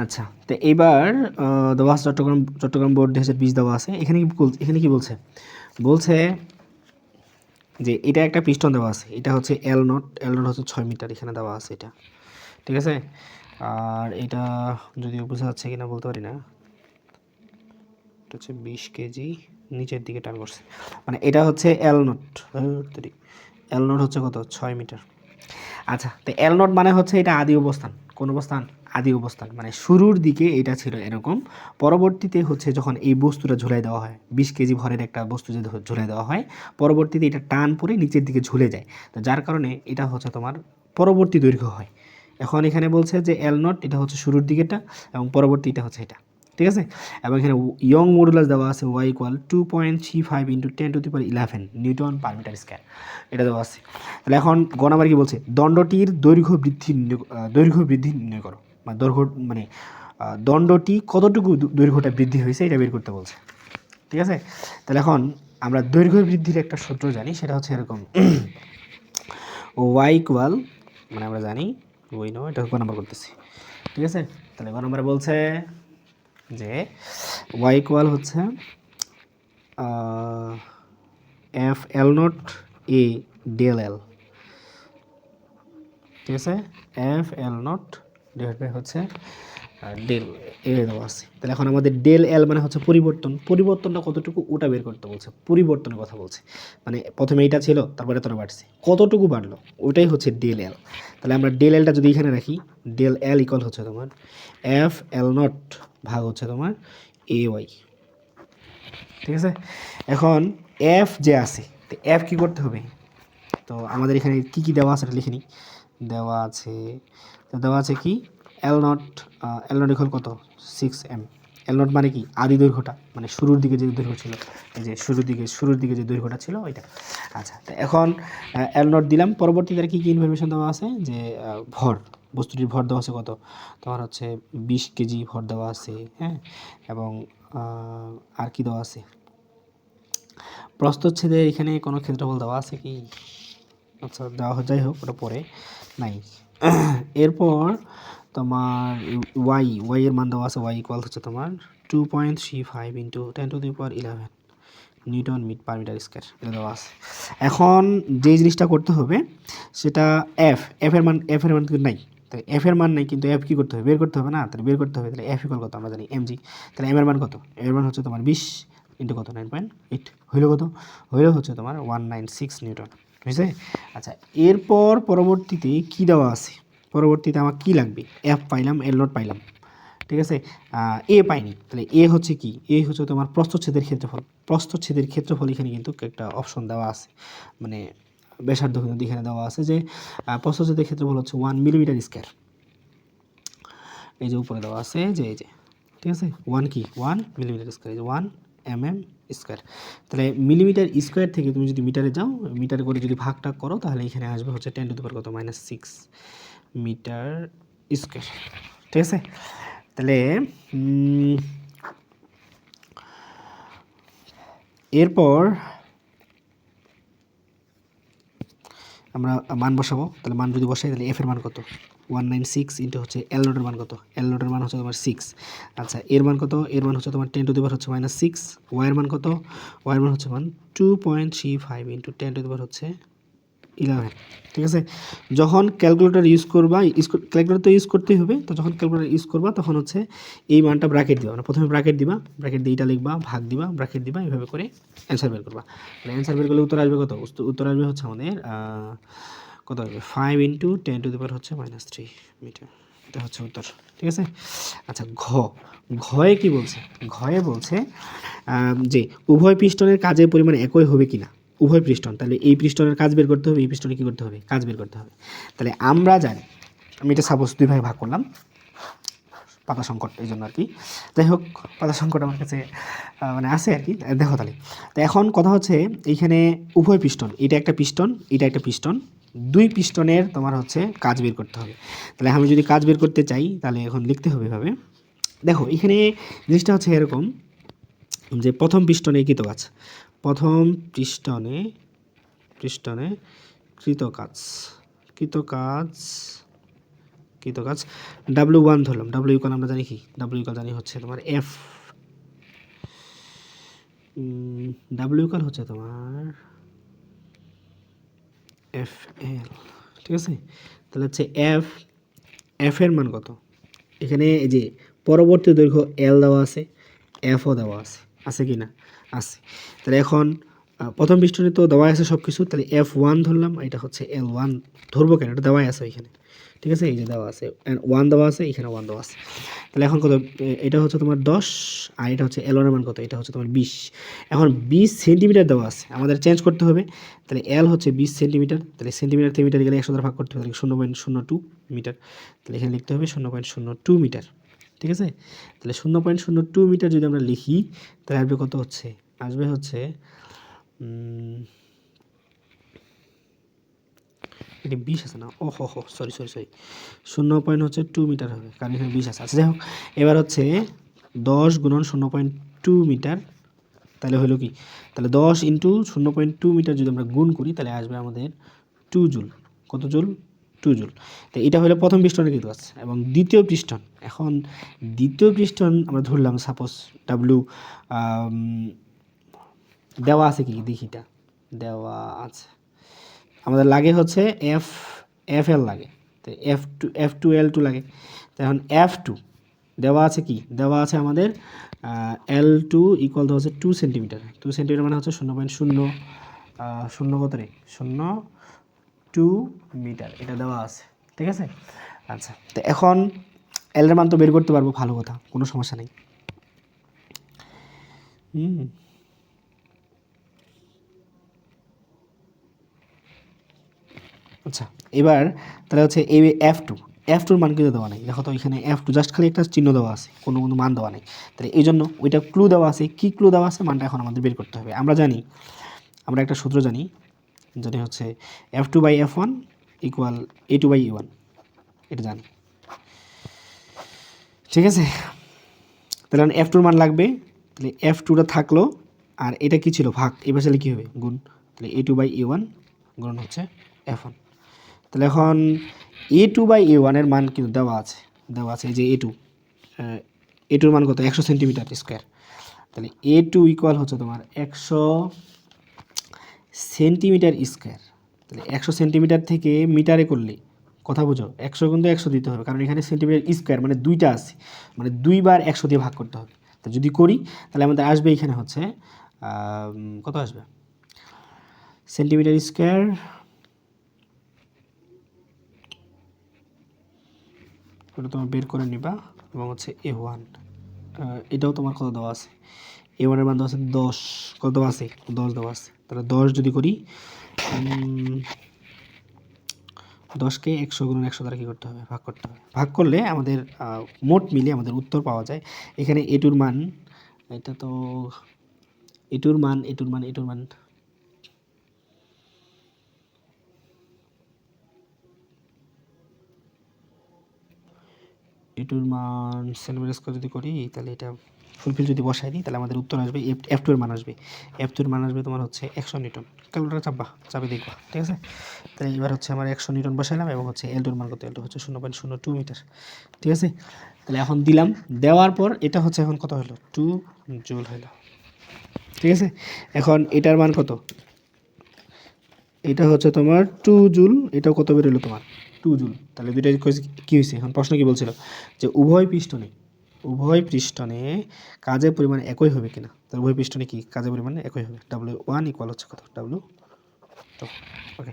আচ্ছা, তো এইবার দেওয়া আছে চট্টগ্রাম বোর্ড 2020 দেওয়া আছে। এখানে কি বলছে? বলছে যে এটা একটা পিস্টন দেওয়া আছে, এটা হচ্ছে এল নট হচ্ছে 6 মিটার, এখানে দেওয়া আছে এটা, ঠিক আছে। আর এটা যদিও বোঝা যাচ্ছে কিনা বলতে পারি না, এটা হচ্ছে 20 কেজি নিচের দিকে টান করছে, মানে এটা হচ্ছে এল নট হচ্ছে কত? 6 মিটার। আচ্ছা, তো এল নট মানে হচ্ছে এটা আদি অবস্থান। কোন অবস্থান? আদি অবস্থান, মানে শুরুর দিকে এটা ছিল এরকম, পরবর্তীতে হচ্ছে যখন এই বস্তুটা ঝুলাই দেওয়া হয়, 20 কেজি ভরের একটা বস্তু যদি ঝুলাই দেওয়া হয়, পরবর্তীতে এটা টান পরে নিচের দিকে ঝুলে যায়, তো যার কারণে এটা হচ্ছে তোমার পরবর্তী দৈর্ঘ্য হয়। এখন এখানে বলছে যে এল নট এটা হচ্ছে শুরুর দিকেটা এবং পরবর্তী এটা হচ্ছে এটা, ঠিক আছে। এবং এখানে ইয়ং মডুলাস দেওয়া আছে Y equal 2.35 into 10^11 newton per metre square, এটা দেওয়া আছে। তাহলে এখন গ নাম্বার কি বলছে? দণ্ডটির দৈর্ঘ্য বৃদ্ধি নির্ণয় করো, মানে দৈর্ঘ্য মানে দণ্ডটি কতটুকু দৈর্ঘ্যটা বৃদ্ধি হয়েছে এটা বের করতে বলছে, ঠিক আছে। তাহলে এখন আমরা দৈর্ঘ্য বৃদ্ধির একটা সূত্র জানি, সেটা হচ্ছে এরকম ওয়াই ইকুয়াল, মানে আমরা জানি ওই নো, এটা ক নাম্বার করতেছি, ঠিক আছে। তাহলে ক নাম্বারে বলছে যে ওয়াই ইকুয়াল হচ্ছে F L nought A del L, ঠিক আছে। F L nought divide by হচ্ছে ডেল এ দেওয়া আছে। তাহলে এখন আমাদের ডেল এল মানে হচ্ছে পরিবর্তনটা কতটুকু ওটা বের করতে বলছে, পরিবর্তনের কথা বলছে, মানে প্রথমে এইটা ছিল তারপরে এতটা বাড়ছে, কতটুকু বাড়লো ওইটাই হচ্ছে ডেল এল। তাহলে আমরা ডেল এলটা যদি এখানে রাখি, ডেল এল ইকুয়াল হচ্ছে তোমার এফ এল নট ভাগ হচ্ছে তোমার এ ওয়াই, ঠিক আছে। এখন এফ যে আছে, তো এফ কী করতে হবে? তো আমাদের এখানে কী কী দেওয়া আছে এটা লিখে নিই। দেওয়া আছে, তো দেওয়া আছে কি এল নট ইকুয়াল কত? 6m। এল নট মানে কি? আদি দৈর্ঘ্যটা, মানে শুরুর দিকে যে দৈর্ঘ্য ছিল, এই যে শুরুর দিকে যে দৈর্ঘ্যটা ছিল ওইটা। আচ্ছা, তো এখন এল নট দিলাম, পরবর্তীতে কী কী ইনফরমেশন দেওয়া আছে? যে ভর, বস্তুটির ভর দেওয়া আছে কত? তোমার হচ্ছে 20 কেজি ভর দেওয়া আছে, হ্যাঁ। এবং আর কি দেওয়া আছে? প্রস্থচ্ছেদের এখানে কোনো ক্ষেত্রফল দেওয়া আছে কি? আচ্ছা, দেওয়া যাই হোক, ওটা পরে নাই। এরপর তোমার ওয়াই এর মান দেওয়া আছে, ওয়াই ইকুয়াল হচ্ছে তোমার 2.35 into 10^11 newton per metre square, এটা দেওয়া আছে। এখন যে জিনিসটা করতে হবে সেটা এফ এর মান কিন্তু নাই, তাই এফ এর মান নেই, কিন্তু এফ কী করতে হবে? বের করতে হবে না? তাহলে বের করতে হবে, তাহলে এফ ইকুয়াল কত আমরা জানি এমজি। তাহলে এম এর মান কত? এম এর মান হচ্ছে তোমার 20 ইন্টু কত 9.8, হইলো কত? হইলো হচ্ছে তোমার 196 নিউটন, বুঝছে? আচ্ছা, এরপর পরবর্তীতে কি দেওয়া আছে? পরবর্তীতে আমার কি লাগবে? এফ পাইলাম, এল নট পাইলাম, ঠিক আছে। এ পাইনি, তাহলে এ হচ্ছে কি? এ হচ্ছে তোমার প্রস্থচ্ছেদের ক্ষেত্রফল। প্রস্থচ্ছেদের ক্ষেত্রফল এখানে কিন্তু একটা অপশন দেওয়া আছে, মানে ব্যাসার্ধ কিন্তু এখানে দেওয়া আছে যে প্রস্থচ্ছেদের ক্ষেত্রফল হচ্ছে 1 মিলিমিটার স্কয়ার, এই যে উপরে দেওয়া আছে যে এই যে, ঠিক আছে। 1 মিলিমিটার স্কয়ার, এই যে 1 স্কয়ার। তাহলে মিলিমিটার স্কয়ার থেকে তুমি যদি মিটারে যাও, মিটারে করে যদি ভাগটা করো, তাহলে এখানে আসবে হচ্ছে 10⁻⁻6 মিটার স্কয়ার, ঠিক আছে। তাহলে এরপর আমরা মান বসাবো। তাহলে মান যদি বসাই, তাহলে এফ এর মান কত? 196 ইন্টু হচ্ছে এল নোটের মান কত? এল নোটের মান হচ্ছে তোমার 6। আচ্ছা, এর মান কত? এর মান হচ্ছে তোমার 10⁻⁻6। ওয়াইয়ের মান কত? ওয়াইয়ের মান হচ্ছে 2.35 ইন্টু 10⁻11, ঠিক আছে। যখন ক্যালকুলেটর ইউজ করবা, ক্যালকুলেটর তো ইউজ করতেই হবে, তো যখন ক্যালকুলেটর ইউজ করবা তখন হচ্ছে এই মানটা ব্র্যাকেট দিবা, মানে প্রথমে ব্র্যাকেট দিবা, ব্র্যাকেট দিয়ে এটা লিখবা, ভাগ দিবা, ব্র্যাকেট দিবা, এইভাবে করে অ্যান্সার বের করবা। মানে অ্যান্সার বের করলে উত্তর আসবে কত? উত্তর আসবে হচ্ছে আমাদের কত আসবে? 5 ইন্টু 10⁻³ মিটার, এটা হচ্ছে উত্তর, ঠিক আছে। আচ্ছা, ঘয়ে কি বলছে? ঘয়ে বলছে যে উভয় পিস্টনের কাজের পরিমাণ একই হবে কিনা, উভয় পিস্টন, তাহলে এই পিস্টনের কাজ বের করতে হবে, এই পিস্টনে কী করতে হবে? কাজ বের করতে হবে। তাহলে আমরা জানি, আমি এটা সাপোজ 2 ভাগে ভাগ করলাম, পাতা সংকট এই জন্য আর কি। যাই হোক, পাতা সংকট আমার কাছে মানে আছে আর কি। দেখো তাহলে, তো এখন কথা হচ্ছে এইখানে উভয় পিস্টন, এটা একটা পিস্টন, এটা একটা পিস্টন, দুই পিস্টনের তোমার হচ্ছে কাজ বের করতে হবে। তাহলে আমি যদি কাজ বের করতে চাই, তাহলে এখন লিখতে হবে এভাবে। দেখো এখানে জিনিসটা হচ্ছে এরকম যে প্রথম পিস্টনে কৃত কাজ, প্রথম পিস্টনে কৃত কাজ কৃত কাজ W1 ধরলাম। W ইকুয়াল আমরা জানি কি, W ইকুয়াল জানি হচ্ছে তোমার F, W ইকুয়াল হচ্ছে তোমার FL, ঠিক আছে। তাহলে হচ্ছে F এর মান কত, এখানে এই যে পরবর্তী দৈর্ঘ্য L দেওয়া আছে, Fও দেওয়া আছে, আছে কি না, আছে। তাহলে এখন প্রথম পিস্টনে তো দেওয়া আছে সব কিছু, তাহলে F1 ধরলাম, এটা হচ্ছে L1 ধরবো কেন, এটা দেওয়াই আছে ওইখানে, ঠিক আছে। এই যে দেওয়া আছে 1 দেওয়া আছে, এখানে 1 দেওয়া আছে। তাহলে এখন কত, এটা হচ্ছে তোমার 10 আর এটা হচ্ছে L1 এর মান কত, এটা হচ্ছে তোমার 20। এখন 20 সেন্টিমিটার দেওয়া আছে, আমাদের চেঞ্জ করতে হবে। তাহলে L হচ্ছে 20 সেন্টিমিটার, তাহলে সেন্টিমিটার থেকে মিটার গেলে 100 দ্বারা ভাগ করতে হবে, তাহলে 0.02 মিটার। তাহলে এখানে লিখতে হবে 0.02 মিটার, ঠিক আছে। তাহলে 0.02 মিটার যদি আমরা লিখি, তাহলে আসবে কত, হচ্ছে আসবে হচ্ছে এটা 20 আছে না, ও হো সরি 0.2 মিটার হবে, কারণ এখানে 20 আছে। আচ্ছা যাই হোক, এবার হচ্ছে 10 গুণন 0.2 মিটার, তাহলে হলো কি, তাহলে 10 ইন্টু 0.2 মিটার যদি আমরা গুণ করি, তাহলে আসবে আমাদের 2 জুল। কত জুল, 2 জুল। তো এটা হলো প্রথম পিস্টনের কৃত কাজ। এবং দ্বিতীয় পিস্টন, এখন দ্বিতীয় পিস্টন আমরা ধরলাম সাপোজ W দেওয়া আছে কি, দেখিটা দেওয়া আছে, আমাদের লাগে হচ্ছে FL লাগে, তো F2L2 লাগে। তো এখন F2 দেওয়া আছে কি, দেওয়া আছে আমাদের L2 ইকুয়াল তো হচ্ছে 2 সেন্টিমিটার, 2 সেন্টিমিটার মানে হচ্ছে 0.0 কত রে 0.2 মিটার, এটা দেওয়া আছে, ঠিক আছে। আচ্ছা, তো এখন L এর মান তো বের করতে পারবো, ভালো কথা, কোনো সমস্যা নেই। আচ্ছা, এবার তাহলে হচ্ছে এই F2 মান কিন্তু দেওয়া নেই, দেখো তো এখানে F2 জাস্ট খালি একটা চিহ্ন দেওয়া আছে, কোনো মান দেওয়া নেই। তাহলে এই জন্য ওইটা ক্লু দেওয়া আছে, কি ক্লু দেওয়া আছে, মানটা এখন আমাদের বের করতে হবে। আমরা একটা সূত্র জানি, যেটা হচ্ছে F2/F1 ইকুয়াল A2/A1, এটা জানি, ঠিক আছে। তাহলে F2 মান লাগবে, তাহলে F2টা থাকলো, আর এটা কি ছিল, ভাগ, এই পাশে কী হবে, গুণ, তাহলে A2/A1 গুণ হচ্ছে F1। তাহলে এখন A2/A1 এর মান কিন্তু দেওয়া আছে এই যে A2 মান কত, 100 সেন্টিমিটার স্কোয়ার। তাহলে A2 ইকুয়াল হচ্ছে তোমার 100 সেন্টিমিটার স্কোয়ার। তাহলে 100 সেন্টিমিটার থেকে মিটারে করলে কথা বুঝো, 100 কিন্তু 100 দিতে হবে, কারণ এখানে সেন্টিমিটার স্কোয়ার মানে দুইটা আছে, মানে 2 বার 100 দিয়ে ভাগ করতে হবে। তো যদি করি, তাহলে আমাদের আসবে এখানে হচ্ছে কত আসবে, সেন্টিমিটার স্কোয়ার, ওটা তোমার বের করে নিবা, এবং হচ্ছে A1 এটাও তোমার কত দেওয়া আছে, A1 এর মান দেওয়া আছে 10, কত দেওয়া আছে, 10 দেওয়া আছে। তাহলে 10 যদি করি, 10কে 100 গুণন 100 দ্বারা কী করতে হবে, ভাগ করতে হবে। ভাগ করলে আমাদের মোট মিলে আমাদের উত্তর পাওয়া যায়। এখানে এটুর মান, এটা তো এটুর মান সেন্টিমিটার স্কোয়ার যদি করি, তাহলে এটা ফুলফিল যদি বসাই দিই, তাহলে আমাদের উত্তর আসবে F2 এর মান আসবে, F2 এর মান আসবে তোমার হচ্ছে 100 নিউটন। ক্যালকুলেটার চাপে দেখবা, ঠিক আছে। তাহলে এবার হচ্ছে আমার 100 নিউটন বসাইলাম, এবং হচ্ছে L2 এর মান কত, L2 হচ্ছে 0.02 মিটার, ঠিক আছে। তাহলে এখন দিলাম, দেওয়ার পর এটা হচ্ছে এখন কত হলো, 2 জুল হলো, ঠিক আছে। এখন এটার মান কত, এটা হচ্ছে তোমার 2 জুল, এটাও কত বের হলো তোমার 2 জুল। তাহলে দুইটা কী হয়েছে, এখন প্রশ্ন কি বলছিল, যে উভয় পৃষ্ঠনে কাজের পরিমাণ একই হবে কিনা। তাহলে উভয় পৃষ্ঠনে কি কাজের পরিমাণ একই হবে, W1 ইকুয়াল হচ্ছে কত, W2, ওকে।